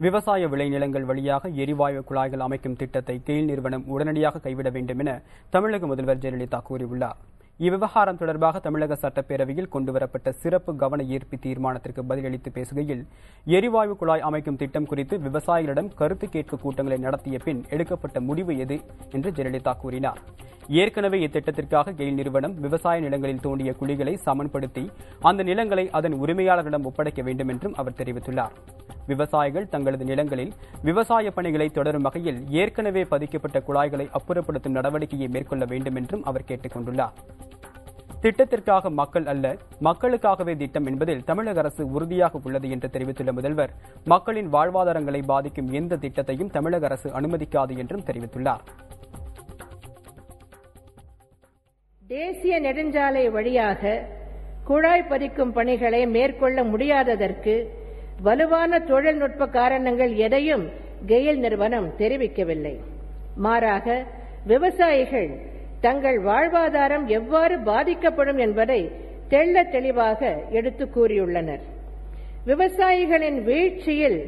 விவசாய விளைநிலங்கள் வழியாக எரிவாயு குழாய்கள் அமைக்கும் திட்டத்தை கெயில் நிறுவனம் உடனடியாக கைவிட வேண்டும் என தமிழக முதல்வர் ஜெயலலிதா கூறியுள்ளார். இவ்விவகாரம் தொடர்பாக தமிழக சட்டப்பேரவையில் கொண்டுவரப்பட்ட சிறப்பு கவன ஈர்ப்பு தீர்மானத்திற்கு பதிலளித்து பேசுகையில், எரிவாயு குழாய் அமைக்கும் திட்டம் குறித்து விவசாயிகளிடம் கருத்து கேட்பு கூட்டங்களை நடத்திய பின் எடுக்கப்பட்ட முடிவு எது என்று ஜெயலலிதா கூறினார். ஏற்கனவே இத்திட்டத்திற்காக கெயில் நிறுவனம் விவசாய நிலங்களில் தோண்டிய குழிகளை சமன்படுத்தி அந்த நிலங்களை அதன் உரிமையாளர்களிடம் ஒப்படைக்க வேண்டும் என்றும் அவர் தெரிவித்துள்ளார். விவசாயிகள் தங்களது நிலங்களில் விவசாய பணிகளை தொடரும் வகையில் ஏற்கனவே பதிக்கப்பட்ட குழாய்களை அப்புறப்படுத்தும் நடவடிக்கையை மேற்கொள்ள வேண்டும் என்றும் அவர் கேட்டுக் கொண்டுள்ளார். திட்டத்திற்காக மக்கள் அல்ல, மக்களுக்காகவே திட்டம் என்பதில் தமிழக அரசு உறுதியாக உள்ளது என்று தெரிவித்துள்ள முதல்வர், மக்களின் வாழ்வாதாரங்களை பாதிக்கும் எந்த திட்டத்தையும் தமிழக அரசு அனுமதிக்காது என்றும் தெரிவித்துள்ளார். தேசிய நெடுஞ்சாலை வழியாக குழாய் பதிக்கும் பணிகளை மேற்கொள்ள முடியாததற்கு வலுவான தொழில்நுட்ப காரணங்கள் எதையும் கெயில் நிறுவனம் தெரிவிக்கவில்லை. மாறாக விவசாயிகள் தங்கள் வாழ்வாதாரம் எவ்வாறு பாதிக்கப்படும் என்பதை தெள்ளத் தெளிவாக எடுத்து கூறியுள்ளனர். விவசாயிகளின் வீழ்ச்சியில்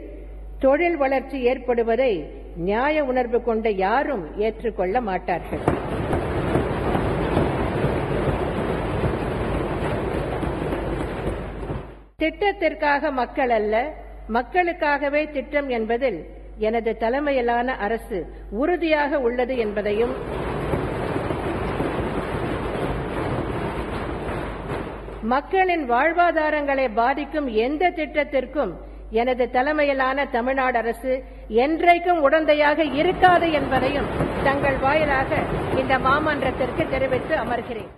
தொழில் வளர்ச்சி ஏற்படுவதை நியாய உணர்வு கொண்ட யாரும் ஏற்றுக்கொள்ள மாட்டார்கள். திட்டத்திற்காக மக்கள் அல்ல, மக்களுக்காகவே திட்டம் என்பதில் எனது தலைமையிலான அரசு உறுதியாக உள்ளது என்பதையும், மக்களின் வாழ்வாதாரங்களை பாதிக்கும் எந்த திட்டத்திற்கும் எனது தலைமையிலான தமிழ்நாடு அரசு என்றைக்கும் உடந்தையாக இருக்காது என்பதையும் தங்கள் வாயிலாக இந்த மாமன்றத்திற்கு தெரிவித்து அமர்கிறேன்.